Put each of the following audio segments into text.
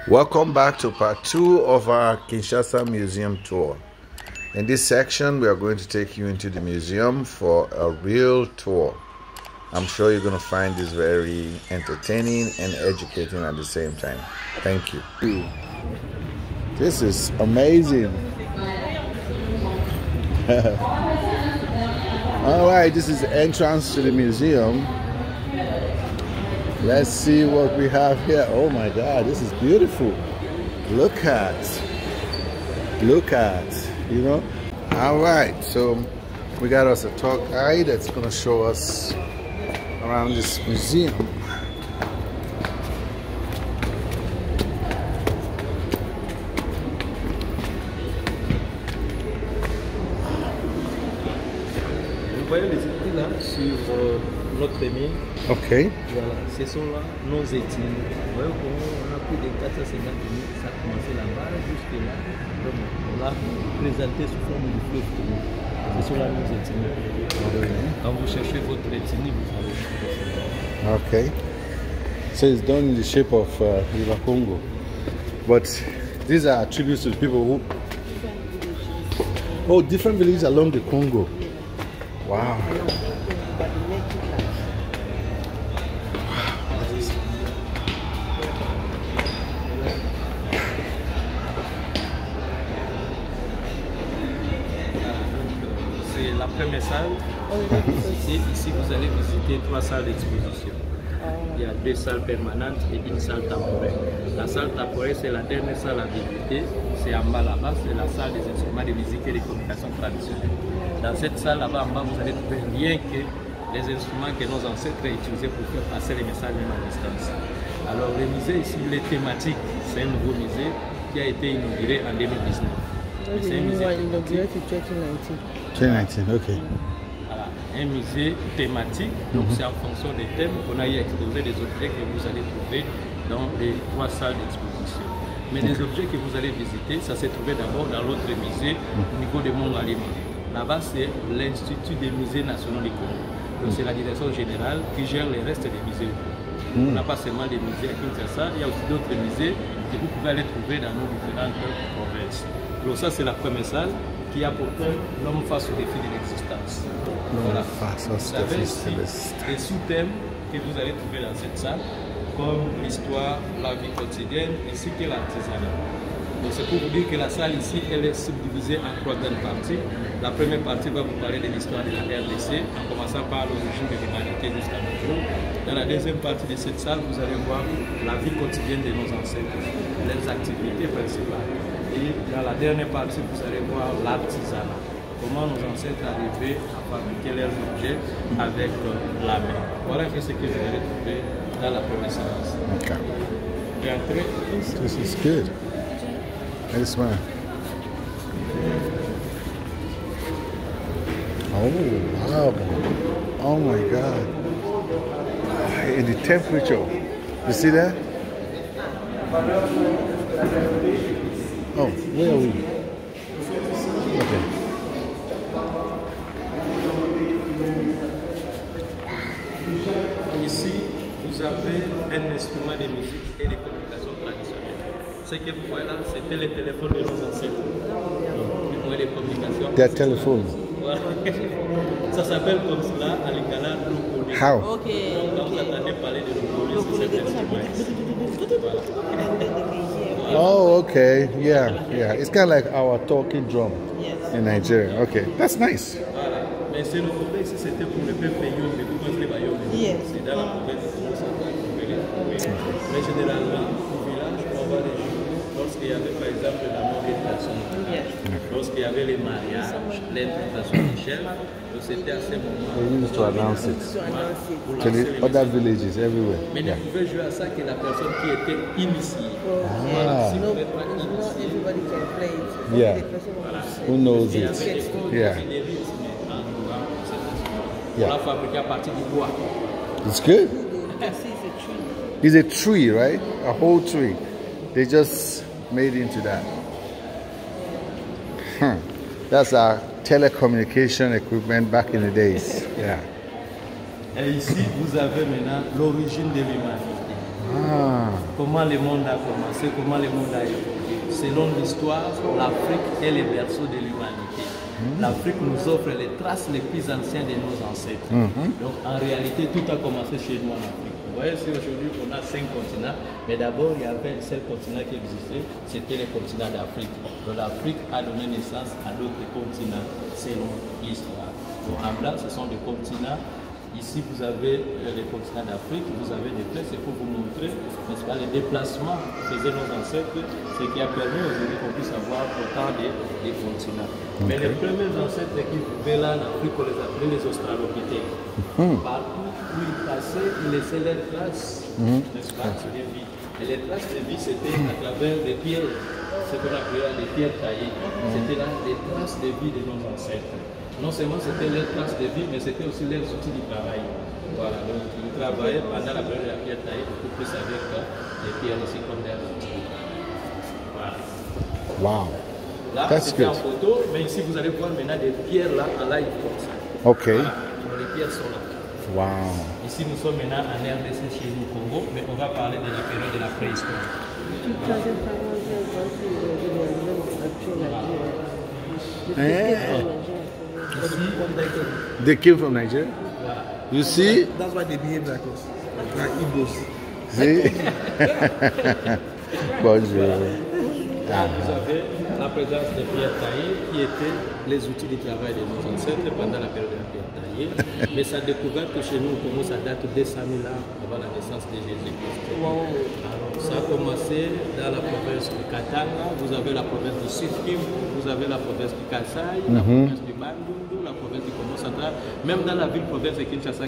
Welcome back to part 2 of our Kinshasa Museum tour. In this section, we are going to take you into the museum for a real tour. I'm sure you're going to find this very entertaining and educating at the same time. Thank you. This is amazing. All right, this is the entrance to the museum. Let's see what we have here. Oh my God, this is beautiful. Look at, you know. All right, so we got us a tour guide that's gonna show us around this museum. Vous voyez les écrits là sur notre mine. Ok. Voilà, ce sont là nos ethnies. Vous voyez qu'on a plus de 450 000, ça a commencé là-bas jusque là. Donc, on l'a présenté sous forme de fleuve commun. Ce sont là nos ethnies. Okay. Quand vous cherchez votre ethnie, vous allez. Okay. So it's done in the shape of River Congo. But these are tributes to the people who... Oh, different villages along the Congo. Wow. C'est la première salle. Ici, vous allez visiter 3 salles d'exposition. Il y a 2 salles permanentes et une salle temporaire. La salle temporaire, c'est la dernière salle à visiter. C'est en bas là-bas, c'est la salle des instruments de musique et des communications traditionnelles. Dans cette salle là-bas, en bas, vous allez trouver rien que les instruments que nos ancêtres utilisaient pour faire passer les messages même à distance. Alors, le musée ici, il est thématique. C'est un nouveau musée qui a été inauguré en 2019. C'est un musée inauguré en 2019, ok. Voilà, un musée thématique, donc c'est en fonction des thèmes qu'on a y exposé des objets que vous allez trouver dans les 3 salles d'exposition. Mais les objets que vous allez visiter, ça s'est trouvé d'abord dans l'autre musée au niveau de Mont-Galima. Là-bas, c'est l'Institut des musées nationaux du Congo. Donc c'est la direction générale qui gère les restes des musées. On n'a pas seulement des musées à Kinshasa, il y a aussi d'autres musées que vous pouvez aller trouver dans nos différentes provinces. Donc ça, c'est la première salle qui a pour thème l'homme face au défi de l'existence. Voilà. Vous avez ici des sous-thèmes que vous allez trouver dans cette salle, comme l'histoire, la vie quotidienne, ainsi que l'artisanat. Donc c'est pour vous dire que la salle ici, elle est subdivisée en 3 grandes parties. La première partie va vous parler de l'histoire de la RDC, en commençant par l'origine de l'humanité jusqu'à nos jours. Dans la deuxième partie de cette salle, vous allez voir la vie quotidienne de nos ancêtres, leurs activités principales. Et dans la dernière partie, vous allez voir l'artisanat. Comment nos ancêtres arrivaient à fabriquer leurs objets avec la main. Voilà ce que vous allez trouver dans la première séance. Okay. This is good. This one. Oh, wow. Oh my God. And the temperature. You see that? Oh, where are we? Okay. Ici, vous avez un instrument de musique et de communication traditionnelle. Ce que vous voyez là, c'était les téléphones de nos ancêtres. Les moyens de communication. Their telephone. Ça s'appelle comme cela à l'Ingala l'Okoli. How? Okay. Donc vous entendez parler de l'Okoli, c'est cet instrument. Oh, okay. Yeah, yeah. It's kind of like our talking drum in Nigeria. Okay, that's nice. Voilà. Mais c'est le problème, si c'était pour le peuple Yombe, vous pensez que Yombe, c'est dans la province de Kinshasa. Mais généralement, au village, on va les jouer lorsqu'il y avait par exemple la mort des personnes. Lorsqu'il y avait les mariages, l'intronisation des chefs, c'était à ce moment. We used to announce it to the other villages everywhere. Mais ne pouvait jouer à ça que la personne qui était initiée. Ah. Si vous n'êtes pas initié, yeah. Who knows it? Yeah. On l'a fabriqué à partir du bois. It's good. It's a tree, right? A whole tree. They just made into that. That's our telecommunication equipment back in the days. Yeah. Et ici, vous avez maintenant l'origine de l'humanité. Comment le monde a commencé, comment le monde a évolué. Selon l'histoire, l'Afrique est le berceau de l'humanité. L'Afrique nous offre les traces les plus anciennes de nos ancêtres. Donc en réalité, tout a commencé chez nous en Afrique. Vous voyez, si aujourd'hui on a 5 continents, mais d'abord il y avait un seul continent qui existait, c'était le continent d'Afrique. Donc l'Afrique a donné naissance à d'autres continents selon l'histoire. Donc en blanc, ce sont des continents. Ici, vous avez les continents d'Afrique, vous avez des flèches, c'est pour vous montrer, n'est-ce pas, les déplacements que faisaient nos ancêtres, ce qui a permis aujourd'hui qu'on puisse avoir autant de continents. Mais les premiers ancêtres qui vivaient là en Afrique, on les appelait les Australopithèques. Partout où ils passaient, ils laissaient leurs traces, n'est-ce pas, sur les vies. Et les traces de vie, c'était à travers des pierres, ce qu'on appelait les pierres taillées. C'était là les traces de vie de nos ancêtres. Non seulement c'était leurs traces de vie, mais c'était aussi leurs outils de travail. Voilà, donc ils travaillaient pendant la période de la pierre taillée, beaucoup plus avec les pierres ici comme leurs outils. Voilà. Wow. Là, c'était en photo, mais ici vous allez voir maintenant des pierres là en live comme ça. Ok. Voilà. Donc, les pierres sont là. Wow. Ici nous sommes maintenant en RDC chez nous au Congo, mais on va parler de la période de la préhistoire. They came from Nigeria. You see? That's why they behave like us. Like Igbos. See? Bonjour. Là, vous avez la présence des pierres taillées qui étaient les outils de travail de nos ancêtres pendant la période de la pierre taillée. Mais sa découverte chez nous au Congo, ça date de 200 000 ans avant la naissance de Jésus-Christ. Alors, ça a commencé dans la province du Katanga, vous avez la province du Sud-Kivu, vous avez la province du Kasaï, la province du Bandundu, la province du Congo central, même dans la ville-province de Kinshasa,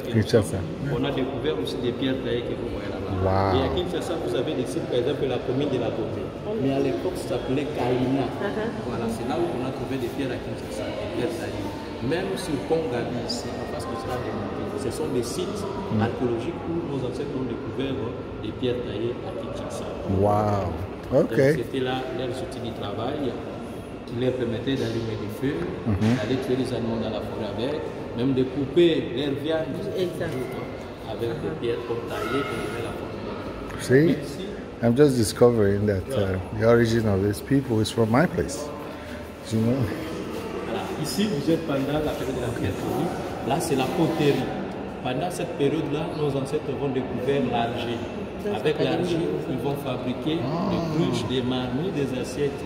on a découvert aussi des pierres taillées que vous voyez là-bas. Wow. Et à Kinshasa, vous avez des sites, par exemple, la commune de la Beauté. Mais à l'époque, ça s'appelait Kaina. Voilà, c'est là où on a trouvé des pierres à Kinshasa, des pierres taillées. Même sur Kongabi, ici, en face de cela, ce sont des sites archéologiques où nos ancêtres ont découvert des pierres taillées à Kinshasa. Wow. Ok. C'était là leurs outils de travail qui leur permettaient d'allumer des feux, d'aller tuer les animaux dans la forêt avec, même de couper leur viande avec des pierres comme taillées pour ouvrir la forêt. See? I'm just discovering that the origin of these people is from my place. You know? Voilà. Ici, vous êtes pendant la période de la pierre taillée. Là, c'est la poterie. Pendant cette période-là, nos ancêtres ont découvert l'argile. Avec l'argile, ils vont fabriquer des cruches, des marmites, des assiettes.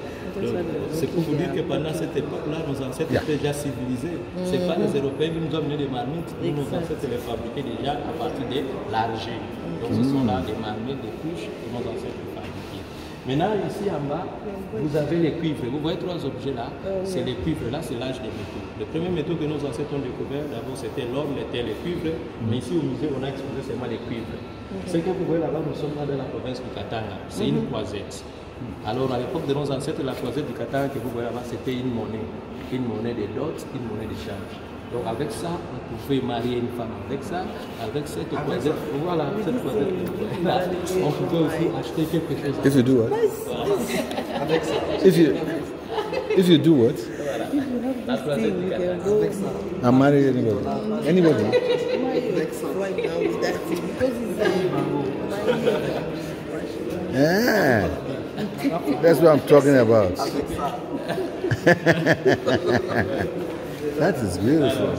C'est pour vous dire que pendant cette époque-là, nos ancêtres étaient déjà civilisés. Ce n'est pas les Européens qui nous ont amené des marmites. Nos ancêtres les fabriquaient déjà à partir de l'argile. Donc ce sont là des marmites, des cruches que nos ancêtres fabriquaient. Maintenant, ici en bas, vous avez les cuivres. Vous voyez 3 objets là. C'est les cuivres. Là, c'est l'âge des métaux. Le premier métaux que nos ancêtres ont découvert, d'abord, c'était l'or, l'été, les cuivres. Mais ici, au musée, on a exposé seulement les cuivres. Ce que vous voyez là-bas, nous sommes là dans la province du Katanga. C'est une croisette. Alors, à l'époque de nos ancêtres, la croisette du Katanga que vous voyez là-bas, c'était une monnaie de dot, une monnaie d'échange. Donc, avec ça, on pouvait marier une femme. Avec ça, avec cette croisette, voilà, cette croisette là, on pouvait aussi acheter quelque chose. If you do what? Avec ça. If you do what? Voilà. La croisette du Katanga. I'm married anybody. Anybody? Right now with that thing. Yeah. That's what I'm talking about. That is beautiful.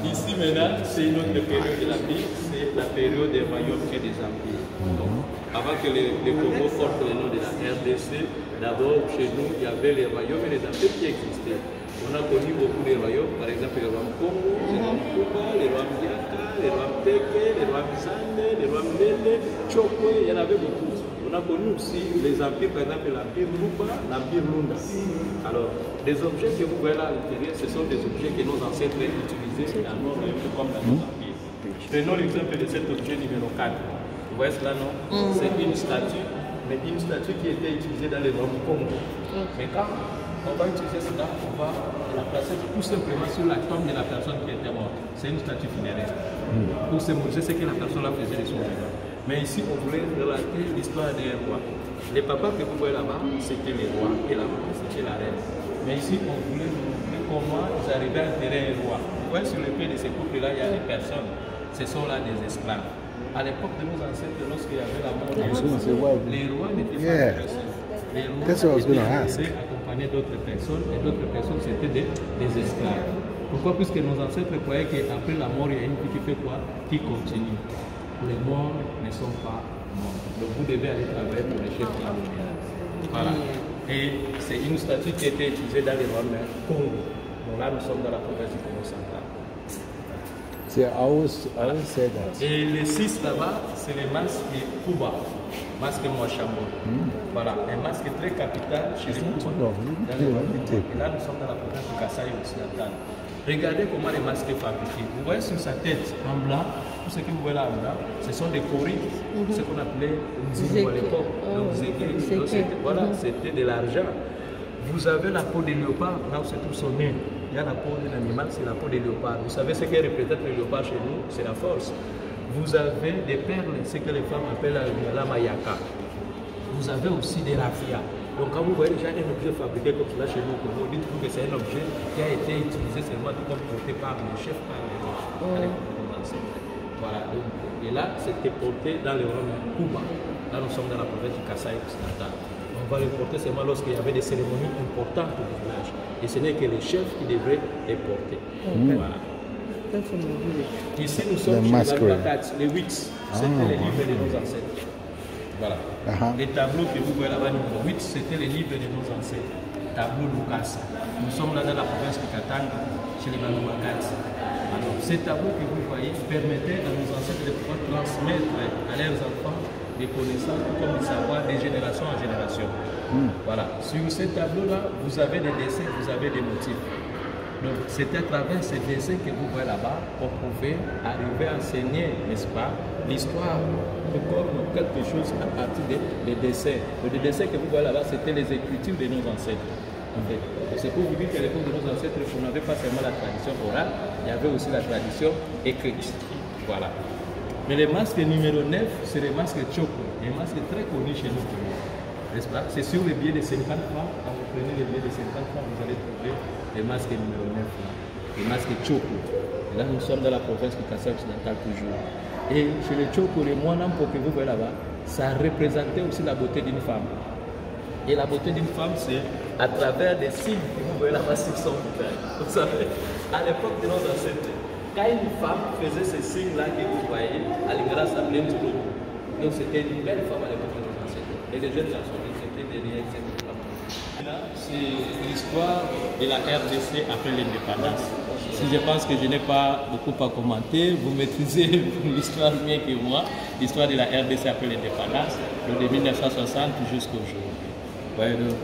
Ici maintenant, c'est une autre période de la vie, c'est la période des royaumes et des empires. Donc, avant que les Congo portent le nom de la RDC, d'abord chez nous, il y avait les royaumes et les empires qui existaient. On a connu beaucoup de royaumes, par exemple le roi Congo, le roi Kuba, le roi Miaka, le roi Mpeke, le roi Mzande, le roi Mbele, Chokwe, il y en avait beaucoup. On a connu aussi les empires, par exemple l'empire Luba, l'empire Lunda. Alors, les objets que vous voyez là à l'intérieur, ce sont des objets que nos ancêtres utilisaient dans nos royaumes comme dans nos empires. Prenons l'exemple de cet objet numéro 4. Vous voyez cela, non? C'est une statue, mais une statue qui était utilisée dans les royaumes du Congo. Mais quand on va utiliser cela, on va la placer tout simplement sur la tombe de la personne qui était morte. C'est une statue funéraire. Pour symboliser ce que la personne là faisait de son vivant. Mais ici, on voulait relater l'histoire des rois. Les papas que vous voyez là-bas, c'était les rois, et la maman, c'était la reine. Mais ici, on voulait vous montrer comment ils arrivaient à enterrer un roi. Vous voyez, sur le pied de ces couples-là, il y a des personnes. Ce sont là des esclaves. À l'époque de nos ancêtres, lorsqu'il y avait la mort, les rois n'étaient pas agressifs. Les rois étaient accompagnés d'autres personnes, et d'autres personnes c'était des esclaves. Pourquoi? Puisque nos ancêtres croyaient qu'après la mort, il y a une vie qui fait quoi? Qui continue. Les morts ne sont pas morts. Donc vous devez aller travailler pour les chefs coloniaux. Voilà. Et c'est une statue qui a été utilisée dans les rois Congo. Donc là, nous sommes dans la province du Congo central. I always say that. Et les 6 là-bas, c'est les masques Kuba, masque Mwachambo. Voilà, un masque très capital chez les Kuba. Et là, nous sommes dans la province du Kasaï occidental. Regardez comment les masques sont fabriqués. Vous voyez sur sa tête en blanc, tout ce que vous voyez là en blanc, ce sont des coris, ce qu'on appelait Nzimbo à l'époque. Donc, voilà, c'était de l'argent. Vous avez la peau de léopard, là où se trouve son nez. Il y a la peau d'un animal, c'est la peau de léopard. Vous savez ce que représente le léopard chez nous? C'est la force. Vous avez des perles, ce que les femmes appellent la mayaka. Vous avez aussi des raffias. Donc quand vous voyez déjà un objet fabriqué comme cela chez nous, dites-vous que c'est un objet qui a été utilisé seulement comme porté par les chefs, par les ancêtres. Voilà. Donc, et là, c'était porté dans les Romains Kuba. Là, nous sommes dans la province du Kasaï occidental. On va les porter seulement lorsqu'il y avait des cérémonies importantes au village. Et ce n'est que les chefs qui devraient les porter. Voilà. Ici, nous sommes chez les 8. C'était les livres de nos ancêtres. Voilà. Les tableaux que vous voyez là-bas, numéro 8, c'était les livres de nos ancêtres. Tableau Lukasa. Nous sommes là dans la province de Katanga, chez les Manouakats. Alors, ces tableaux que vous voyez permettaient à nos ancêtres de pouvoir transmettre à leurs enfants des connaissances comme des savoirs de génération en génération. Voilà. Sur ces tableaux-là, vous avez des dessins, vous avez des motifs. Donc, c'est à travers ces dessins que vous voyez là-bas qu'on pouvait arriver à enseigner, n'est-ce pas, l'histoire comme quelque chose à partir des dessins. Les dessins que vous voyez là-bas, c'était les écritures de nos ancêtres. En fait. C'est pour vous dire qu'à l'époque de nos ancêtres, on n'avait pas seulement la tradition orale, il y avait aussi la tradition écrite. Voilà. Mais les masques numéro 9, c'est les masques Choko, des masques très connus chez nous. N'est-ce pas? C'est sur les billets de 50 francs. Quand vous prenez les billets de 50 francs, vous allez trouver les masques numéro 9, là. Les masques Choko. Et là, nous sommes dans la province du Kasaï occidental toujours. Et chez les Choko, les moines que vous voyez là-bas, ça représentait aussi la beauté d'une femme. Et la beauté d'une femme, c'est à travers des signes que vous voyez là-bas sur son visage. Vous savez, à l'époque de nos ancêtres, quand une femme faisait ces signes-là que vous voyez, elle s'appelait Nzulu. Donc c'était une belle femme à l'époque de nos ancêtres. Et les jeunes garçons, ils étaient derrière cette femme. Là, c'est l'histoire de la RDC après l'indépendance. Si je pense que je n'ai pas beaucoup à commenter, vous maîtrisez l'histoire mieux que moi, l'histoire de la RDC après l'indépendance, de 1960 jusqu'au jour. Ouais, donc,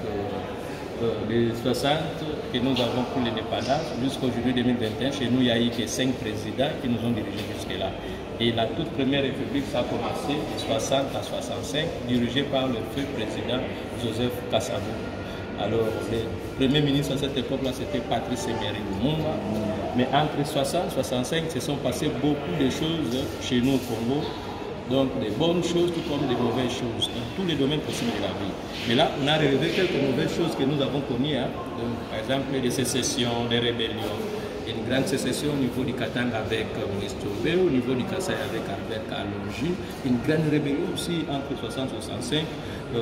les 60 que nous avons pour l'indépendance jusqu'aujourd'hui 2021, chez nous il y a eu que 5 présidents qui nous ont dirigés jusque-là. Et la toute première république, ça a commencé de 60 à 65, dirigée par le feu président Joseph Kasavubu. Alors, le premier ministre à cette époque-là, c'était Patrice Emery Lumumba. Mais entre 60 et 65, se sont passées beaucoup de choses chez nous au Congo. Donc, des bonnes choses tout comme des mauvaises choses, dans tous les domaines possibles de la vie. Mais là, on a relevé quelques mauvaises choses que nous avons connues. Hein. Donc, par exemple, des sécessions, des rébellions. Une grande sécession au niveau du Katanga avec Maurice Tchouvé, au niveau du Kasaï avec Albert Kalonji. Une grande rébellion aussi entre 60 et 65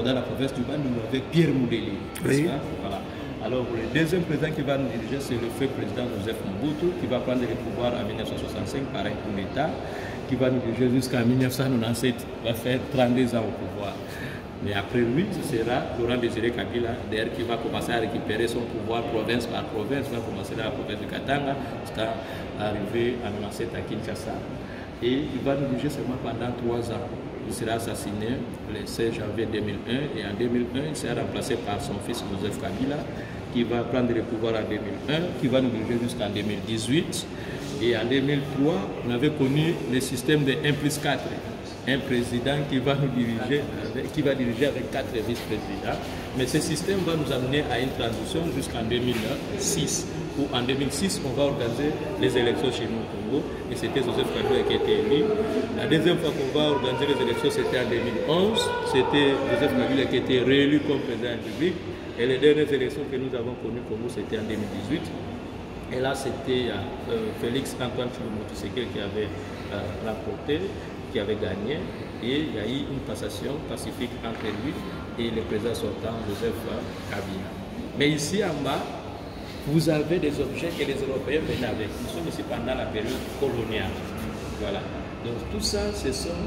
dans la province du Bandundu avec Pierre Moudeli. Oui. Voilà. Alors, le deuxième président qui va nous diriger, c'est le feu président Joseph Mobutu, qui va prendre le pouvoir en 1965 par un coup d'État, qui va nous diriger jusqu'en 1997, va faire 32 ans au pouvoir. Mais après lui, ce sera Laurent Désiré Kabila, d'ailleurs, qui va commencer à récupérer son pouvoir province par province, va commencer dans la province de Katanga, jusqu'à arriver en 1997 à Kinshasa. Et il va nous diriger seulement pendant 3 ans. Il sera assassiné le 16 janvier 2001 et en 2001, il sera remplacé par son fils Joseph Kabila, qui va prendre le pouvoir en 2001, qui va nous diriger jusqu'en 2018. Et en 2003, on avait connu le système de 1+4. Un président qui va nous diriger, qui va diriger avec 4 vice-présidents. Mais ce système va nous amener à une transition jusqu'en 2006, où en 2006, on va organiser les élections chez nous au Congo. Et c'était Joseph Kabila qui était élu. La deuxième fois qu'on va organiser les élections, c'était en 2011. C'était Joseph Kabila qui était réélu comme président de la République. Et les dernières élections que nous avons connues au Congo, c'était en 2018. Et là, c'était Félix Antoine Tshilombo Tshisekedi qui avait remporté. qui avait gagné et il y a eu une passation pacifique entre lui et le président sortant Joseph Kabila. Mais ici en bas, vous avez des objets que les Européens venaient avec. Nous sommes ici pendant la période coloniale. Voilà. Donc tout ça, ce sont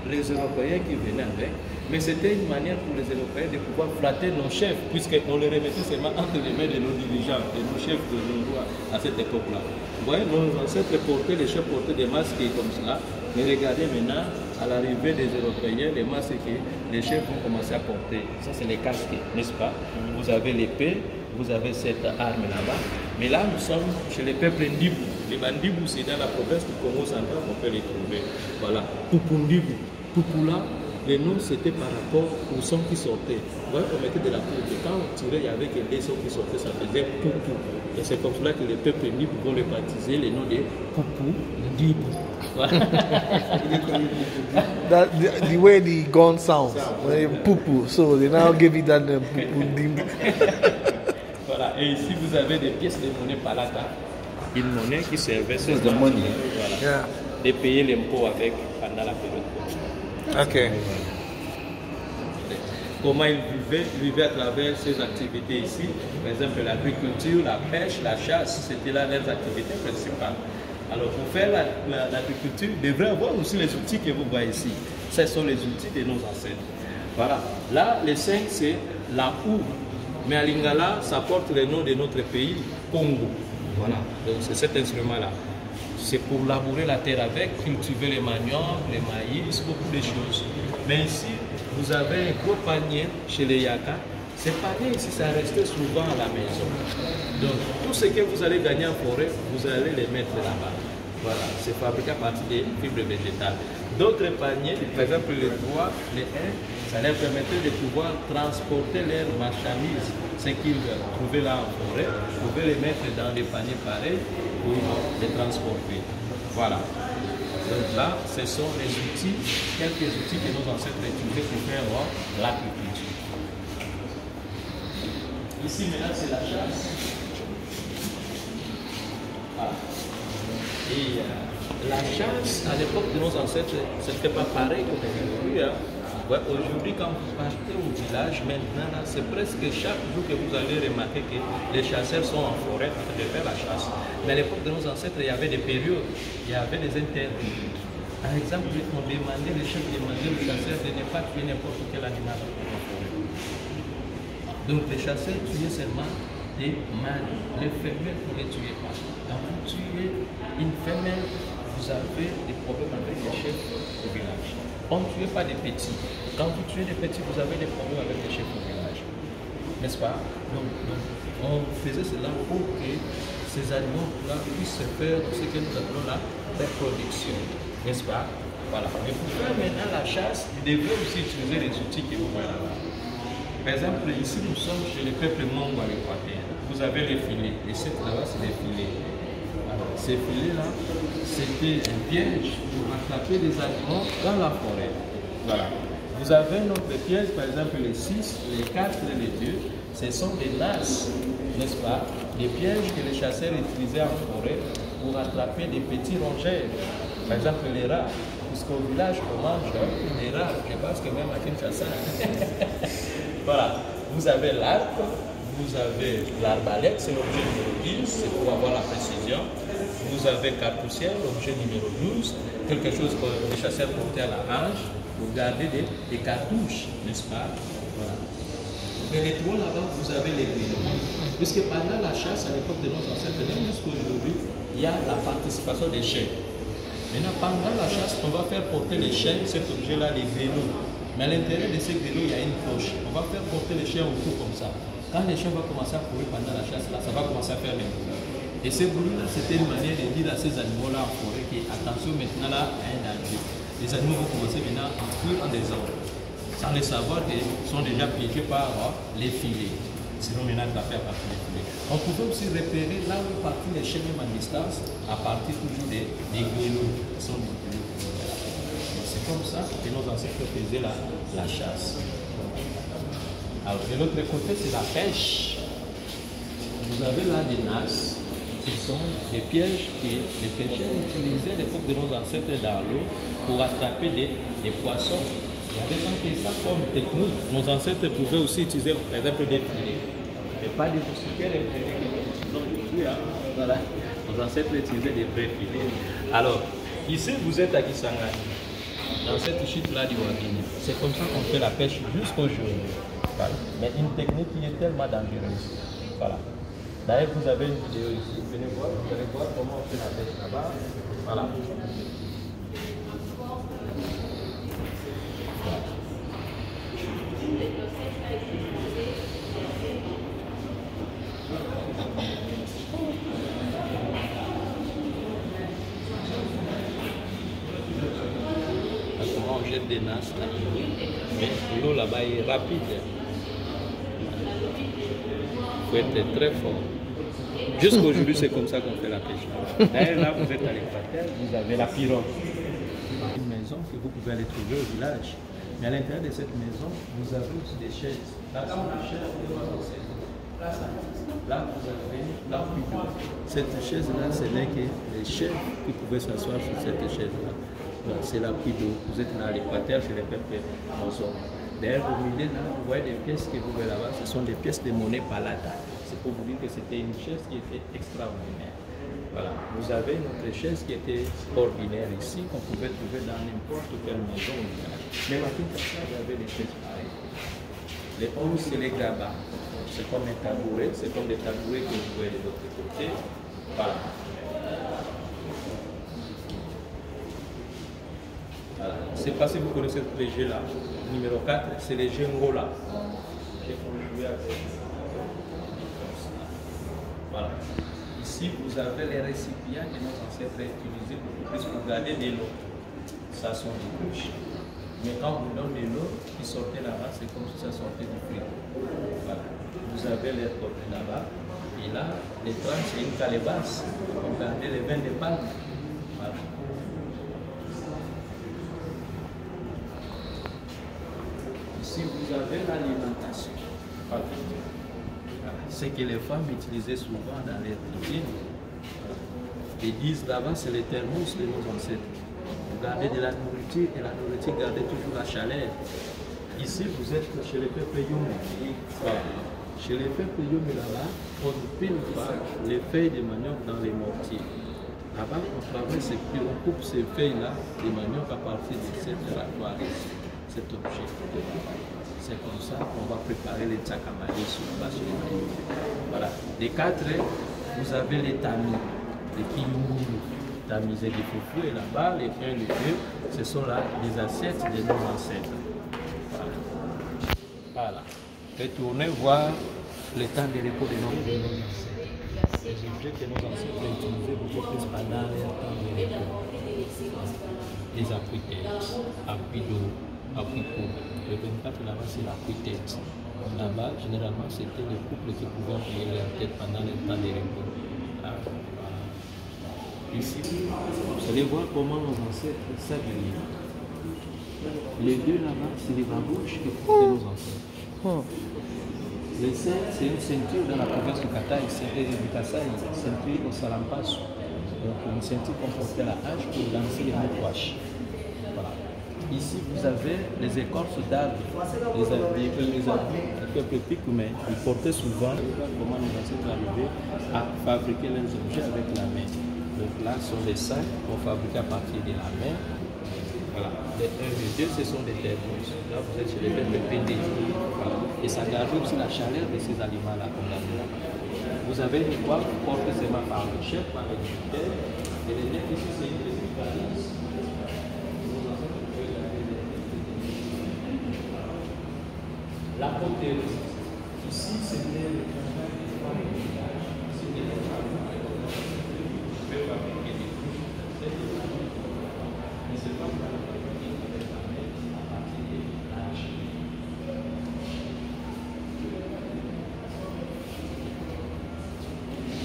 les Européens qui venaient avec. Mais c'était une manière pour les Européens de pouvoir flatter nos chefs, puisqu'on les remettait seulement entre les mains de nos dirigeants, de nos chefs de nos rois à cette époque-là. Vous voyez, nos ancêtres portaient, les chefs portaient des masques comme cela. Mais regardez maintenant, à l'arrivée des Européens, les masques que les chefs vont commencer à porter. Ça, c'est les casques, n'est-ce pas? Vous avez l'épée, vous avez cette arme là-bas. Mais là, nous sommes chez les peuples Ndibou. Les Bandibou, c'est dans la province du Congo central qu'on peut les trouver. Voilà. Pupundibou. Pupula. Les noms, c'était par rapport au son qui sortait. Vous voyez, on mettait de la poudre. Quand on tirait, il y avait des sons qui sortaient, ça faisait Poupou. Et c'est comme cela que les peuples Ndibou vont les baptiser, les noms de Poupou, Ndibou. The way the gun sounds, Poupou. So they now give it that name, Poupou Ndibou. Voilà, et ici vous avez des pièces de monnaie palata. Une monnaie qui servait sur the money. Voilà, de payer l'impôt avec pendant la période. Ok. Comment ils vivaient à travers ces activités ici. Par exemple, l'agriculture, la pêche, la chasse, c'était là leurs activités principales. Alors, pour faire l'agriculture, ils devraient avoir aussi les outils que vous voyez ici. Ce sont les outils de nos ancêtres. Voilà. Là, les 5, c'est la houe. Mais à Lingala, ça porte le nom de notre pays, Congo. Voilà. Donc, c'est cet instrument-là. C'est pour labourer la terre avec, cultiver les maniocs, les maïs, beaucoup de choses. Mais ici, vous avez un gros panier chez les Yaka. Ces paniers ici, ça restait souvent à la maison. Donc, tout ce que vous allez gagner en forêt, vous allez les mettre là-bas. Voilà, c'est fabriqué à partir des fibres végétales. D'autres paniers, par exemple les bois, les haies, ça leur permettait de pouvoir transporter leurs marchandises, ce qu'ils trouvaient là en forêt. Vous pouvez les mettre dans des paniers pareils pour les transporter. Voilà. Donc là, ce sont les outils, quelques outils que nos ancêtres utilisaient pour faire l'agriculture. Ici maintenant, c'est la chasse. Voilà. Et la chasse, à l'époque de nos ancêtres, ce n'était pas pareil comme aujourd'hui. Hein. Ouais, aujourd'hui, quand vous partez au village, maintenant, c'est presque chaque jour que vous allez remarquer que les chasseurs sont en forêt en train de faire la chasse. Mais à l'époque de nos ancêtres, il y avait des périodes, il y avait des interdits. Par exemple, on demandait, les chefs demandaient aux chasseurs de ne pas tuer n'importe quel animal en forêt. Donc les chasseurs tuaient seulement des mâles, les femelles, vous ne les tuez pas. Quand vous tuez une femelle, vous avez des problèmes avec les chefs au village. On ne tuait pas des petits. Quand vous tuez des petits, vous avez des problèmes avec les chefs au village. N'est-ce pas? Donc, on faisait cela pour que ces animaux-là puissent faire ce que nous appelons la reproduction. N'est-ce pas? Voilà. Mais pour faire maintenant la chasse, vous devez aussi utiliser les outils que vous voyez là-bas. Par exemple, ici, nous sommes chez le peuple Mongo à l'Équateur. Vous avez les filets. Et cette là-bas, c'est des filets. Alors, ces filets-là, c'était un piège pour attraper des animaux dans la forêt. Voilà. Vous avez notre piège, par exemple, les 6, les 4 et les 2. Ce sont des nasses, n'est-ce pas? Des pièges que les chasseurs utilisaient en forêt pour attraper des petits rongeurs. Par exemple, les rats. Puisqu'au village, on mange des rats. Je pense que même à Kinshasa. Voilà. Vous avez l'arc. Vous avez l'arbalète, c'est l'objet numéro 10, c'est pour avoir la précision. Vous avez cartouchière, l'objet numéro 12, quelque chose que les chasseurs portaient à la hanche pour garder des cartouches, n'est-ce pas? Voilà. Mais les trois là-bas, vous avez les grenouilles. Puisque pendant la chasse, à l'époque de nos ancêtres, même jusqu'à aujourd'hui, il y a la participation des chiens. Maintenant, pendant la chasse, on va faire porter les chiens, cet objet-là, les grenouilles. Mais à l'intérieur de ces grenouilles, il y a une cloche. On va faire porter les chiens autour comme ça. Quand les chiens vont commencer à courir pendant la chasse, là, ça va commencer à faire des bruits. Et ces bruits-là, c'était une manière de dire à ces animaux-là en forêt que, attention, maintenant là, il y a un danger. Les animaux vont commencer maintenant à fuir en désordre, sans le savoir qu'ils sont déjà piégés par les filets. Sinon, maintenant, ça fait à partir des filets. On pouvait aussi repérer là où partent les chiens même en distance, à partir toujours des grenouilles qui sont des grenouilles. C'est comme ça que nos ancêtres faisaient la chasse. Alors, de l'autre côté, c'est la pêche. Vous avez là des nasses, qui sont des pièges que les pêcheurs utilisaient à l'époque de nos ancêtres dans l'eau pour attraper des poissons. Il y avait manqué ça comme technique. Nos ancêtres pouvaient aussi utiliser, par exemple, des filets. Mais pas des super les filets que nous utilisons aujourd'hui. Hein. Voilà. Nos ancêtres utilisaient des vrais filets. Alors, ici, vous êtes à Kisangani, dans cette chute-là du Wabini. C'est comme ça qu'on fait la pêche jusqu'aujourd'hui. Voilà. Mais une technique qui est tellement dangereuse. Voilà. D'ailleurs, vous avez une vidéo ici. Venez voir, vous allez voir comment on fait la pêche là-bas. Voilà. Comment on jette des nasses là. Mais l'eau là-bas est rapide. Il faut être très fort. Jusqu'aujourd'hui, c'est comme ça qu'on fait la pêche. D'ailleurs, là, vous êtes à l'équateur, vous avez la pirogue. Une maison que vous pouvez aller trouver au village. Mais à l'intérieur de cette maison, vous avez aussi des chaises. Là, c'est des chaises de là, vous avez la pirogue. Cette chaise-là, ce n'est que les chefs qui pouvaient s'asseoir sur cette chaise-là. C'est la d'eau. Vous êtes là à l'équateur, c'est les peuples monsons. D'ailleurs, au milieu, là, vous voyez des pièces que vous voyez là-bas, ce sont des pièces de monnaie palata. C'est pour vous dire que c'était une chaise qui était extraordinaire. Voilà. Vous avez notre chaise qui était ordinaire ici, qu'on pouvait trouver dans n'importe quelle maison au village. Même à Kinshasa, il y avait des chaises pareilles. Les 11, c'est les gabas. C'est comme un tabouret, c'est comme des tabourets que vous voyez de l'autre côté. Voilà. Voilà. Je ne sais pas si vous connaissez les jeux là. Numéro 4, c'est les jeux Ngola. Voilà. Ici, vous avez les récipients que nos ancêtres utilisaient beaucoup plus pour garder de l'eau. Ça sont des couches. Mais quand on vous donne de l'eau qui sortait là-bas, c'est comme si ça sortait du frigo. Voilà. Vous avez les portes là-bas. Et là, les 30, c'est une calebasse pour garder les vins de palme. Voilà. Ici, vous avez l'alimentation. Voilà. Ce que les femmes utilisaient souvent dans les cuisines. Ils disent là-bas, c'est les thermos de nos ancêtres. Vous gardez de la nourriture et la nourriture gardait toujours la chaleur. Ici, vous êtes chez les peuples Yomé. Chez les peuples Yomé là-bas, on ne pile pas les feuilles de manioc dans les mortiers. Là-bas, on travaille, on coupe ces feuilles-là de manioc à partir de cette ratoire ici, cet objet. C'est comme ça qu'on va préparer les tchakamari sur la base de manioc. Voilà. Les 4, vous avez les tamis, les kiloumou. Tamisé du foufou et là-bas, les 1 et les 2, ce sont là les assiettes de nos ancêtres. Voilà. Voilà. Retournez voir le temps de repos de nos ancêtres. Les objets que nos ancêtres utilisaient beaucoup plus pendant leur temps de repos. Les appuis-têtes, appui d'eau, appui-coude. Le 24 là-bas, c'est l'appui-tête. Là-bas, généralement, c'était les couples qui pouvaient appuyer leur tête pendant le temps de repos. Ici, vous allez voir comment nos ancêtres s'habillaient. Les deux là-bas, c'est les babouches que portaient nos ancêtres. Les seins, c'est une ceinture dans la province du Kataï, c'est du Kasaï, ceinture au Salampasso. Donc une ceinture qu'on portait à la hache pour danser les mouaches. Voilà. Ici, vous avez les écorces d'arbres, les habits du peuple pygmée. Ils portaient souvent, comment nos ancêtres arrivaient à fabriquer leurs objets avec la main. Donc là, ce sont des sacs qu'on fabrique à partir de la main. Voilà. Les 1 et 2, ce sont des thermos. Là, vous êtes chez les peuples pédés. Voilà. Et ça garde aussi la chaleur de ces aliments-là, comme la là. Vous avez une poêle portée seulement par le chef, par le militaire. Et les nez ici, c'est une récupérance. La poterie. Ici, c'était le travail des femmes du village. C'était le travail.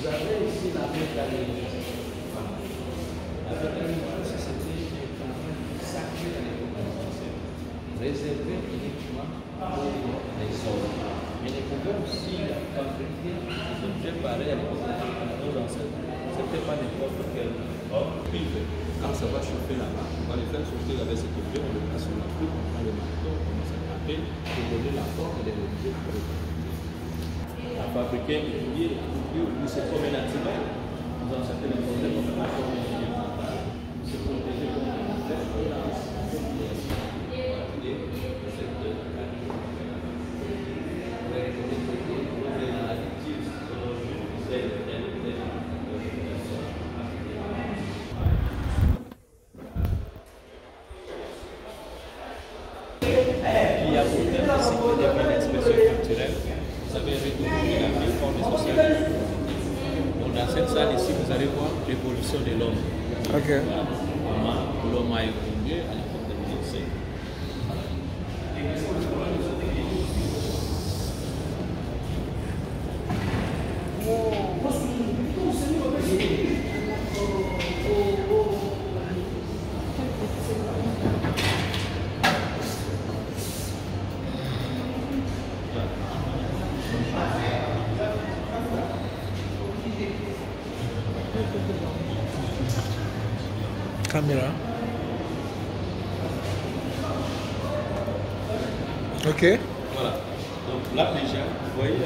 Vous avez ici la métallurgie. La métallurgie, c'était un travail sacré à l'époque, réservé uniquement pour les hommes. Mais ils pouvaient aussi fabriquer des objets pareils à l'époque de nos ancêtres. Ce n'était pas n'importe quel homme privé. Quand ça va chauffer là-bas, on va les faire chauffer avec cet objet, on le place sur la coupe, on prend le marteau, on commence à taper pour donner la forme et l'objet pour le fabriquer. À fabriquer un bouclier, c'est comme un antivol. Dans certaines problèmes, on a la forme de se protéger contre qui a pour thème aussi des expressions culturelles. Vous avez retrouvé la vie, forme et sociale. Donc dans cette salle ici, vous allez voir l'évolution de l'homme. Okay. Comment l'homme a évolué à l'époque de l'Odyssée. Caméra. Ok. Voilà. Donc là déjà, vous voyez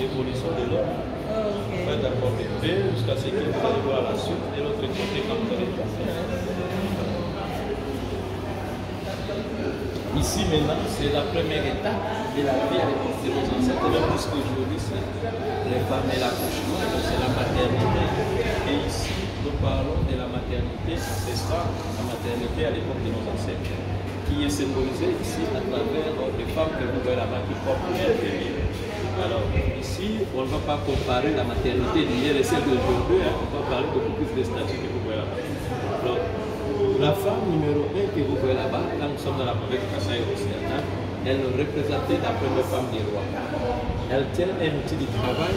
l'évolution de l'homme. On va d'abord le faire jusqu'à ce que vous allez voir la suite et l'autre côté quand vous allez passer. Ici maintenant, c'est la première étape de la vie à l'époque de nos ancêtres. Donc puisqu'aujourd'hui c'est les femmes et l'accouchement, donc c'est la maternité. Et ici, nous parlons de la maternité ancestrale, la maternité à l'époque de nos ancêtres, qui est symbolisée ici à travers les femmes que vous voyez là-bas qui portent un bébé. Alors ici, on ne va pas comparer la maternité d'hier et celle d'aujourd'hui, hein. On va parler beaucoup plus des statuts que vous voyez là-bas. Alors, la femme numéro 1 que vous voyez là-bas, quand nous sommes dans la province de Kasaï occidentale, elle représentait la première femme du roi. Elle tient un outil de travail,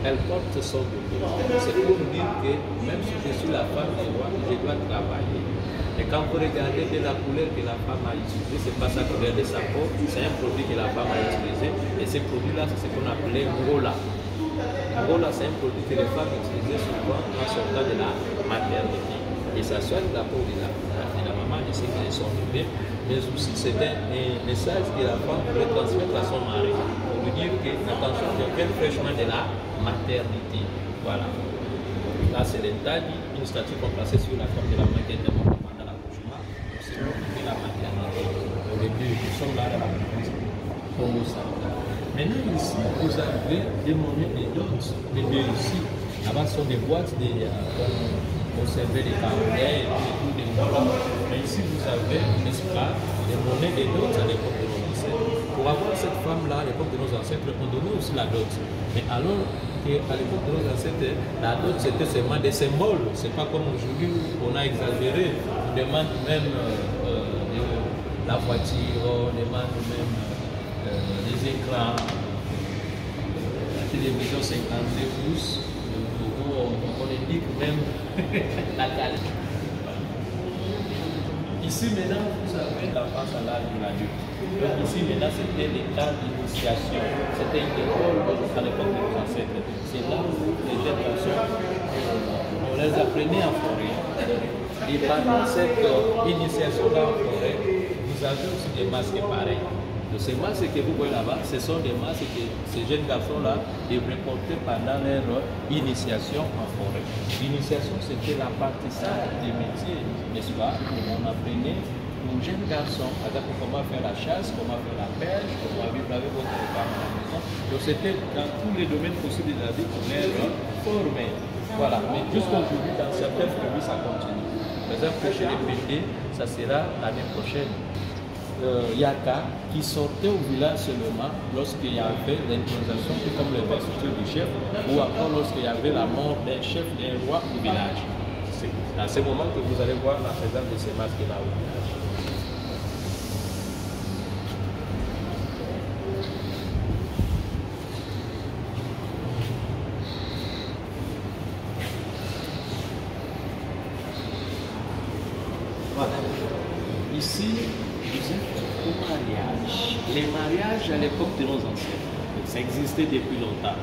elle porte son bébé. C'est pour dire que même si je suis la femme du roi, je dois travailler. Et quand vous regardez de la couleur que la femme a utilisée, c'est pas sa couleur de sa peau, c'est un produit que la femme a utilisé. Et ce produit-là, c'est ce qu'on appelait Ngola. Ngola, c'est un produit que les femmes utilisaient souvent en sortant de la maternité. Et ça soigne la peau de la maman, de ce qu'elle est son bébé, mais aussi c'est un message que la femme voulait transmettre à son mari pour lui dire que, attention, je viens fraîchement de la maternité. Voilà. Là, c'est l'intagi, une statue qu'on plaçait sur la forme de la main qui était morte pendant l'accouchement. C'est pour la maternité. Au début, nous sommes là dans la province Congo-Central. Maintenant, ici, vous avez des monnaies et d'autres. Les deux ici, là-bas, sont des boîtes pour servir des carottes et tout, des molles. Mais ici, vous avez, n'est-ce pas, des monnaies et d'autres à l'époque de nos ancêtres. Pour avoir cette femme-là, à l'époque de nos ancêtres, on donnait aussi la dot. Mais alors qu'à l'époque de nos ancêtres, la dot, c'était seulement des symboles. C'est pas comme aujourd'hui où on a exagéré. On demande même la voiture, on demande même les écrans, la télévision 52 pouces. On indique même la qualité. Ici maintenant, vous avez la face à l'âge de l'adulte. Donc ici maintenant, c'était l'état d'initiation. C'était une école à l'époque de nos ancêtres. C'est là où les jeunes garçons, on les apprenait en forêt. Et pendant cette initiation-là en forêt, vous avez aussi des masques pareils. Donc ces masques que vous voyez là-bas, ce sont des masques que ces jeunes garçons-là devraient porter pendant leur initiation en forêt. L'initiation, c'était l'apprentissage des métiers, n'est-ce pas? On apprenait aux jeunes garçons comment faire la chasse, comment faire la pêche, comment vivre avec votre femme à la maison. Donc c'était dans tous les domaines possibles de la vie pour les former. Voilà, mais jusqu'aujourd'hui, dans certains pays, ça continue. Par exemple, chez les PD, ça sera l'année prochaine. Yaka qui sortait au village seulement lorsqu'il y avait l'intronisation comme l'investiture du chef ou encore lorsqu'il y avait la mort d'un chef, d'un roi au village. C'est à ce moment que vous allez voir la présence de ces masques-là au village. Voilà. Ici, vous êtes au mariage. Les mariages à l'époque de nos ancêtres, ça existait depuis longtemps.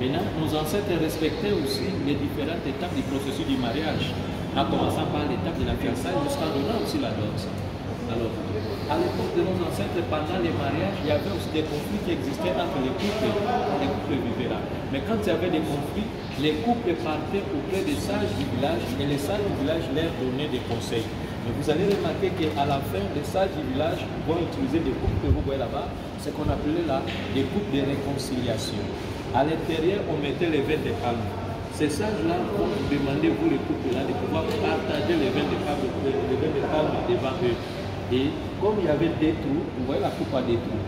Maintenant, nos ancêtres respectaient aussi les différentes étapes du processus du mariage. en commençant par l'étape de la fiançailles jusqu'en donnant aussi la dot. Alors, à l'époque de nos ancêtres, pendant les mariages, il y avait aussi des conflits qui existaient entre les couples quand les couples vivaient là. Mais quand il y avait des conflits, les couples partaient auprès des sages du village et les sages du village leur donnaient des conseils. Mais vous allez remarquer qu'à la fin, les sages du village vont utiliser des coupes que vous voyez là-bas, ce qu'on appelait là des coupes de réconciliation. À l'intérieur, on mettait les vins de palme. Ces sages-là vont vous demander, vous les couples-là, de pouvoir partager les vins de palme devant eux. Et comme il y avait des trous, vous voyez la coupe à des trous,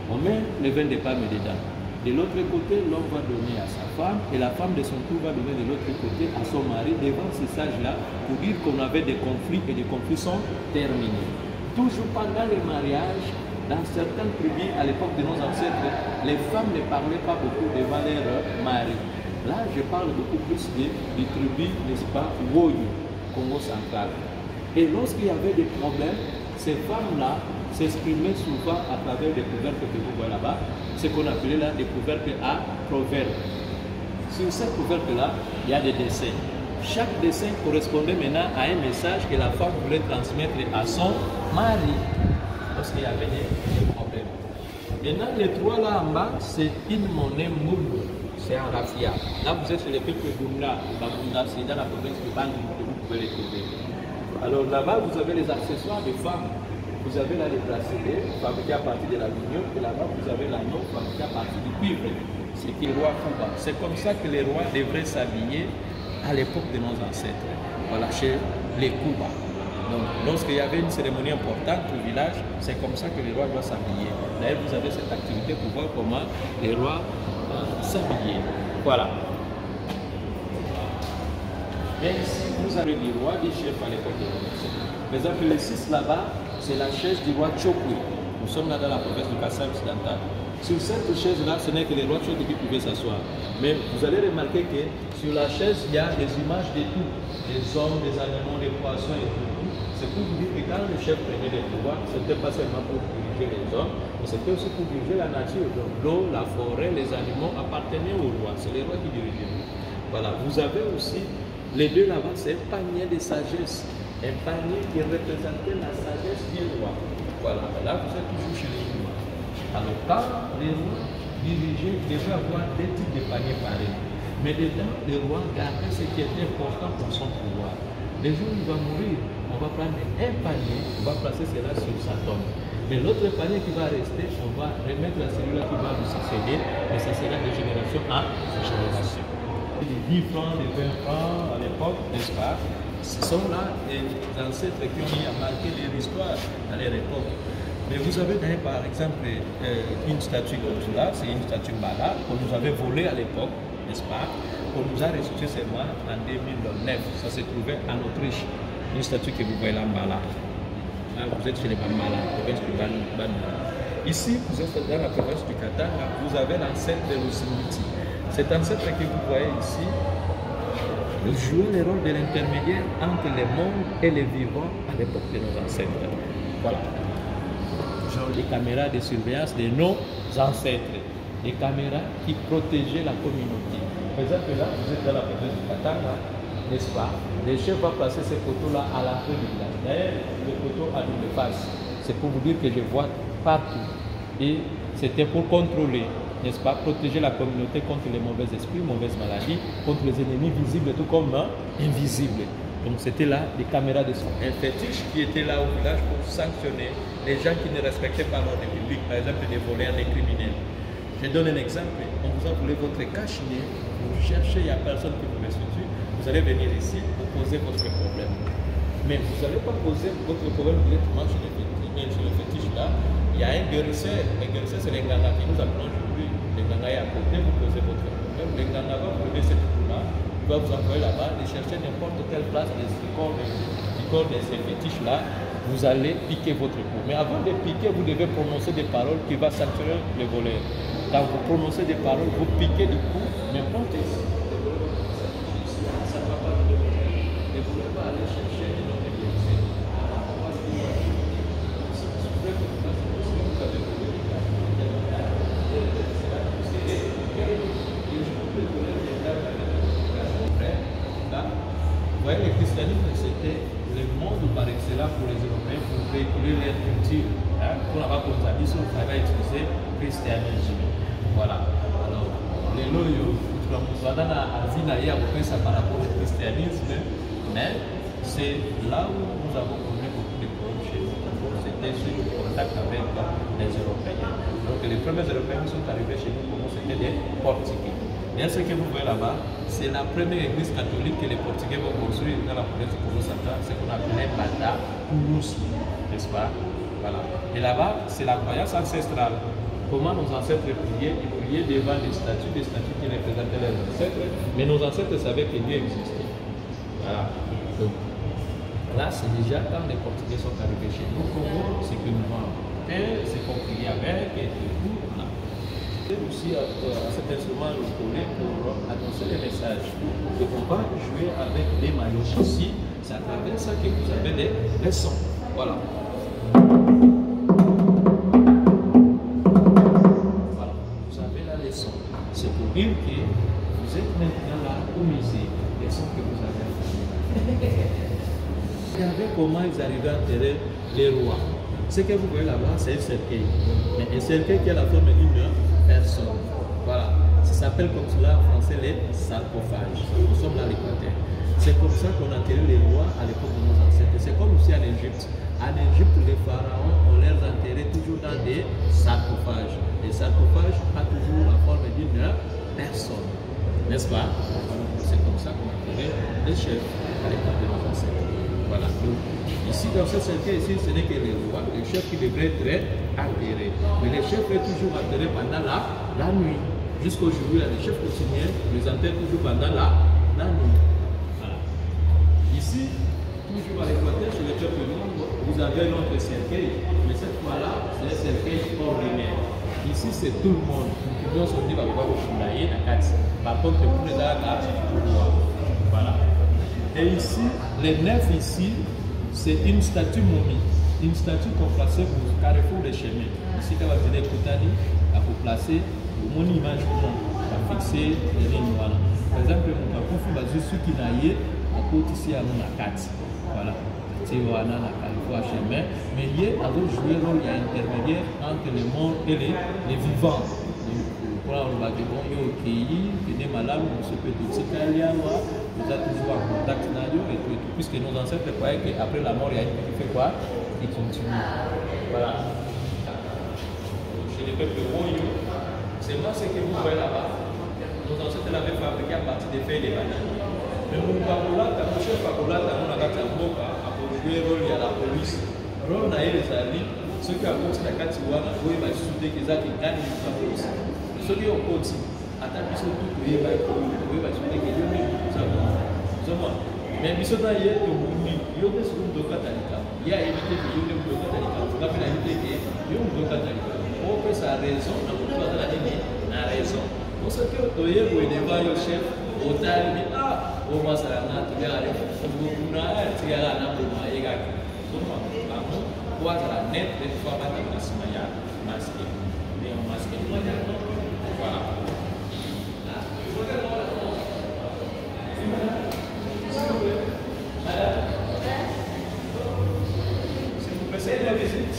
on met les vins de palme dedans. De l'autre côté, l'homme va donner à sa femme et la femme de son tour va donner de l'autre côté à son mari devant ces sages-là pour dire qu'on avait des conflits et les conflits sont terminés. Toujours pendant les mariages, dans certaines tribus à l'époque de nos ancêtres, les femmes ne parlaient pas beaucoup devant leur mari. Là, je parle beaucoup plus des tribus, n'est-ce pas, Woyo, Congo central. Et lorsqu'il y avait des problèmes, ces femmes-là s'exprimaient souvent à travers des couvercles que vous voyez là-bas, ce qu'on appelait là des couvercles à proverbes. Sur ces couvercles-là, il y a des dessins. Chaque dessin correspondait maintenant à un message que la femme voulait transmettre à son mari lorsqu'il y avait des problèmes. Maintenant, les trois là en bas, c'est une monnaie moule, c'est en raffia. Là, vous êtes sur les peuples Bunda, c'est dans la province de Bangui que vous pouvez les trouver. Alors là-bas, vous avez les accessoires de femmes. Vous avez là les bracelets fabriqués à partir de l'aluminium et là-bas, vous avez l'anneau fabriqué à partir du cuivre. C'est qui est roi Kuba. C'est comme ça que les rois devraient s'habiller à l'époque de nos ancêtres. Voilà, chez les Kuba. Donc, lorsqu'il y avait une cérémonie importante au village, c'est comme ça que les rois doivent s'habiller. D'ailleurs, vous avez cette activité pour voir comment les rois s'habillaient. Voilà. Mais ici, vous avez des rois, des chefs à l'époque de nos ancêtres. Par exemple, les 6 là-bas, c'est la chaise du roi Chokwe. Nous sommes là dans la province du Kassai occidental. Sur cette chaise-là, ce n'est que les rois Chokwe qui pouvaient s'asseoir. Mais vous allez remarquer que sur la chaise, il y a des images de tout. Des hommes, des animaux, des poissons et tout. C'est pour vous dire que quand le chef prenait les pouvoirs, ce n'était pas seulement pour diriger les hommes, mais c'était aussi pour diriger la nature. Donc l'eau, la forêt, les animaux appartenaient au roi. C'est les rois qui dirigeaient. Voilà. Vous avez aussi, les deux là-bas, c'est un panier de sagesse. Un panier qui représentait la sagesse du roi. Voilà. Là, vous êtes toujours chez les rois. Alors quand les rois dirigeaient, ils devaient avoir des types de paniers pareils. Mais dedans, le roi gardait ce qui était important pour son pouvoir. Les jours où il va mourir, on va prendre un panier, on va placer cela sur sa tombe. Mais l'autre panier qui va rester, on va remettre à celui-là qui va lui succéder, et ça sera de génération en génération. Les 10 francs, les 20 francs à l'époque, n'est-ce pas? Ce sont là les ancêtres qui ont mis à marquer l'histoire à leur époque. Mais vous avez par exemple une statue comme cela, c'est une statue Mbala qu'on nous avait volée à l'époque, n'est-ce pas? On nous a restitué seulement en 2009. Ça se trouvait en Autriche. Une statue que vous voyez là, Mbala. Là, vous êtes chez les Bambala, la province du Banda. Ici, vous êtes dans la province du Katanga, vous avez l'ancêtre de l'Osimiti. Cet ancêtre que vous voyez ici, il jouait le rôle de l'intermédiaire entre les mondes et les vivants à l'époque de nos ancêtres. Voilà. Genre les caméras de surveillance de nos ancêtres. Des caméras qui protégeaient la communauté. Par exemple, là, vous êtes dans la province du Katanga, n'est-ce pas? Le chef va placer ces photos-là à l'entrée du village. D'ailleurs, les photos à double face. C'est pour vous dire que je vois partout. Et c'était pour contrôler, n'est-ce pas? Protéger la communauté contre les mauvais esprits, mauvaises maladies, contre les ennemis visibles tout comme invisibles. Donc c'était là des caméras de son. Un fétiche qui était là au village pour sanctionner les gens qui ne respectaient pas l'ordre public, par exemple des voleurs, des criminels. Je donne un exemple. On vous a volé votre cache-nez, vous cherchez, il n'y a personne qui vous restitue. Vous allez venir ici pour poser votre problème. Mais vous n'allez pas poser votre problème directement chez le fétiche là. Il y a un guérisseur. Le guérisseur, c'est les Nganga qui nous appelons aujourd'hui. Les Nganga est à côté, vous posez votre problème. Les Nganga va vous lever cette trou-là. Il va vous envoyer là-bas et chercher n'importe quelle place du corps de ces fétiches là. Vous allez piquer votre peau. Mais avant de piquer, vous devez prononcer des paroles qui vont sanctionner les voleurs. Quand vous prononcez des paroles, vous piquez du coup, n'importe où. Ça ne va pas vous donner. Et vous ne pouvez pas aller chercher une autre direction. Vous voyez, le christianisme véhiculer leur culture. Hein, pour la base, comme ça, ils sont va utiliser christianisme. Voilà. Alors, les loyaux, tu vas dans la vie d'ailleurs, ça par rapport au christianisme, mais c'est là où nous avons connu beaucoup de problèmes chez nous. C'était sur le contact avec les Européens. Donc, les premiers Européens qui sont arrivés chez nous, pour nous, c'était des Portugais. Et ce que vous voyez là-bas, c'est la première église catholique que les Portugais vont construire dans la province du Congo-Central, c'est qu'on appelait Bata Kourousi, n'est-ce pas? Voilà. Et là-bas, c'est la croyance ancestrale. Comment nos ancêtres priaient? Ils priaient devant des statues qui représentaient leurs ancêtres, mais nos ancêtres savaient que Dieu existait. Voilà. Donc, là, c'est déjà quand les Portugais sont arrivés chez nous, Congo, c'est que nous avons c'est qu'on priait avec et tout. Voilà. Et aussi à cet instrument le coller pour annoncer les messages. Et on va jouer avec des maillots ici, c'est à travers ça que vous avez des sons. Voilà. Voilà, vous avez la leçon. C'est pour dire que vous êtes maintenant là au musée, les sons que vous avez entendus. Regardez comment ils arrivaient à enterrer les rois. Ce que vous voyez là-bas, c'est un cercueil. Mais un cercueil qui a la forme d'une personne. Voilà. Ça s'appelle comme cela en français les sarcophages. Nous sommes dans l'Équateur. C'est comme ça qu'on enterrait les rois à l'époque de nos ancêtres. C'est comme aussi en Égypte. En Égypte, les pharaons, on les enterrait toujours dans des sarcophages. Les sarcophages ont toujours la forme d'une personne. N'est-ce pas? C'est comme ça qu'on enterrait les chefs à l'époque de nos ancêtres. Voilà. Donc, ici, dans ce cercueil, ici, ce n'est que les rois, les chefs qui devraient être enterrés. Mais les chefs sont toujours enterrés pendant la nuit. Jusqu'aujourd'hui, les chefs coutumiers les enterrent toujours pendant la nuit. Voilà. Ici, toujours à l'Équateur, chez les peuples noirs, vous avez notre cercueil, mais cette fois-là, c'est un cercueil ordinaire. Ici, c'est tout le monde. Nous sommes dit, par contre, pour les Arabes, voilà. Et ici, les nefs ici, c'est une statue momie. Une statue qu'on plaçait au carrefour des chemins. Ici, quand vous venez Koutani, à vous placer mon image pour fixer les lignes. Voilà. Par exemple, on va faire ceux qui n'aillent à côté ici à la carte. Voilà. C'est un carrefour à chemin. Mais il y a un jouer rôle intermédiaire entre les morts et les vivants. Pour on va dire, bon, il y a des malades, on se peut tout ce qu'il y a, vous êtes toujours en contact avec eux, et tout, puisque nos ancêtres croyaient qu'après la mort, il y a une qui fait quoi? Qui continue. Voilà. Chez les peuples royaux, c'est moi ce que vous voyez là-bas. Nos ancêtres l'avaient fabriqué à partir des feuilles de banane. Mais mon papola, mon chef papola, on a gâté un boca, à jouer rôle à la police. Rôle n'a eu les amis, ceux qui ont continué à Katiwana, oui, ils sont des gens qui gagnent la police. Ceux qui ont continué, à ta mission, tout le monde va être mais ils sont dans hier, ils ont des secondes de Catalika. Il y a évité que ils ont des Catalika. Vous avez évité qu'ils ont des Catalika. On peut sa raison, on peut pas la donner la raison. On sait que vous voyez, vous devant le chef, au temps, il dit ah, au moins ça n'a pas l'air de vous n'a pas l'air de vous n'a pas quoi ça net des fois pas de masmaya masqué. Mais on masque voilà. C'est la visite.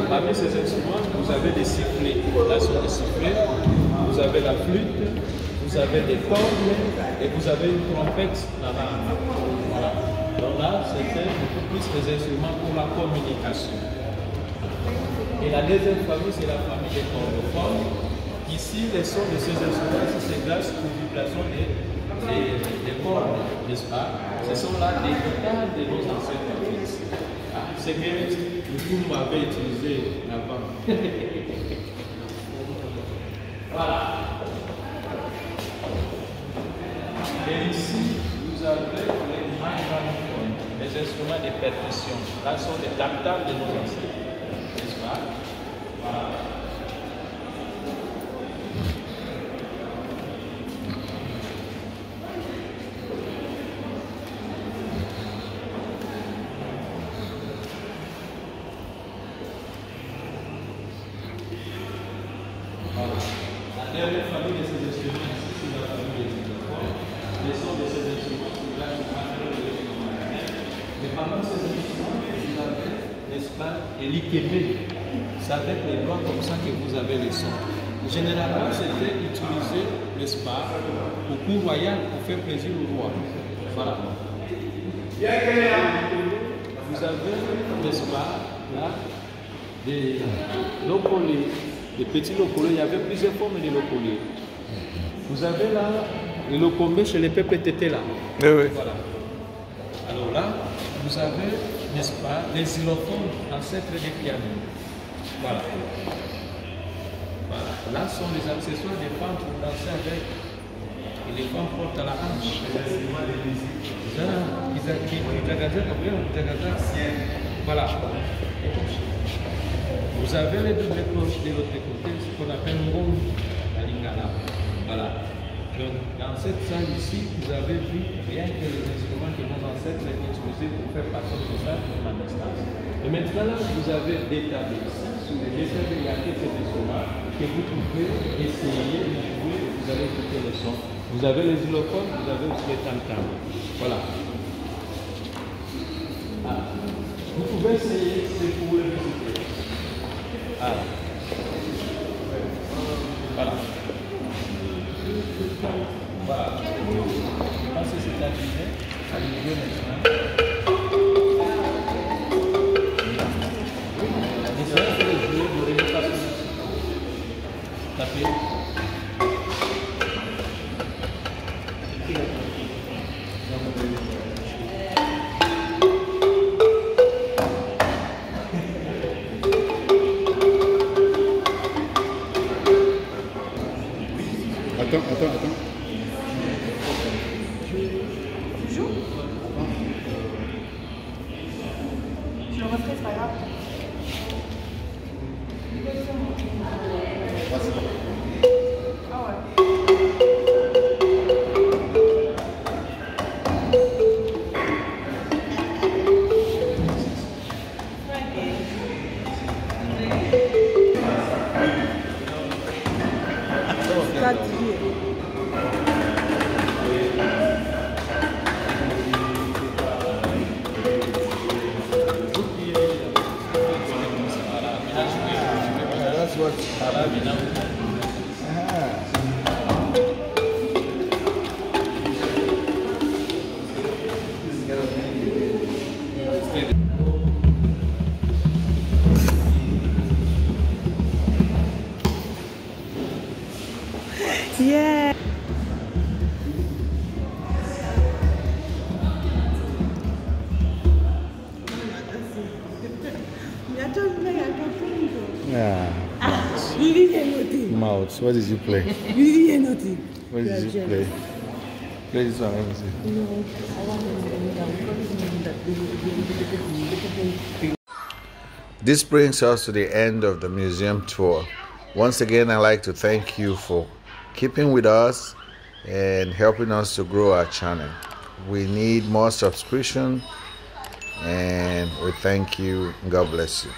Parmi ces instruments, vous avez des sifflets, là sont des sifflets, vous avez la flûte, vous avez des cordes et vous avez une trompette là-bas. Voilà. Donc là, c'était beaucoup plus des instruments pour la communication. Et la deuxième famille, c'est la famille des cordophones. Ici, les sons de ces instruments, c'est grâce aux vibrations des cordes, n'est-ce pas? Ce sont là des guitares de nos ancêtres. C'est que le coup m'avait utilisé avant. Voilà. Et ici, vous avez les instruments de percussion. Là sont des tam-tams de nos ancêtres. N'est-ce pas? Voilà. La dernière famille de ces instruments, ici, c'est la famille des xylophones. Les sons de ces instruments, c'est là qui parlent de l'instrument. Mais pendant ces instruments, vous avez, n'est-ce pas, l'ikébé. C'est avec les doigts comme ça que vous avez les sons. Généralement, c'était utilisé, n'est-ce pas, au cours royal pour faire plaisir au roi. Voilà. Vous avez, n'est-ce pas, là, des locolés. Les petits locolés, il y avait plusieurs formes de locolés. Vous avez là le locomé chez les peuples tétés là. Oui, oui. Voilà. Alors là, vous avez, n'est-ce pas, les xylophones ancêtres des pianos. Voilà. Voilà. Là sont les accessoires des femmes pour danser avec. Et les femmes portent à la hanche. Voilà. Vous avez les doubles cloches de l'autre côté, ce qu'on appelle Ngom, la lingala. Voilà. Donc, dans cette salle ici, vous avez vu rien que les instruments que nos ancêtres ont utilisés pour faire passer tout ça à distance. Et maintenant, là, vous avez des tables ici. Sur les tables, il y a quelques instruments que vous pouvez essayer de jouer, vous allez écouter le son. Vous avez les xylophones, vous avez aussi les tam-tams. Voilà. Ah. Vous pouvez essayer, c'est pour le visiter. Ah. Voilà. Voilà. Je pense que c'est terminé. Allez, maintenant. Essayez de jouer, vous devez taper. Taper. Attends. Tu joues? Je le referai, c'est pas grave. Ah ouais. That's what's happening. Yeah. Mouths. What did you play? What did you play? Play this one. Let me see. This brings us to the end of the museum tour. Once again, I'd like to thank you for keeping with us and helping us to grow our channel. We need more subscription, and we thank you. God bless you.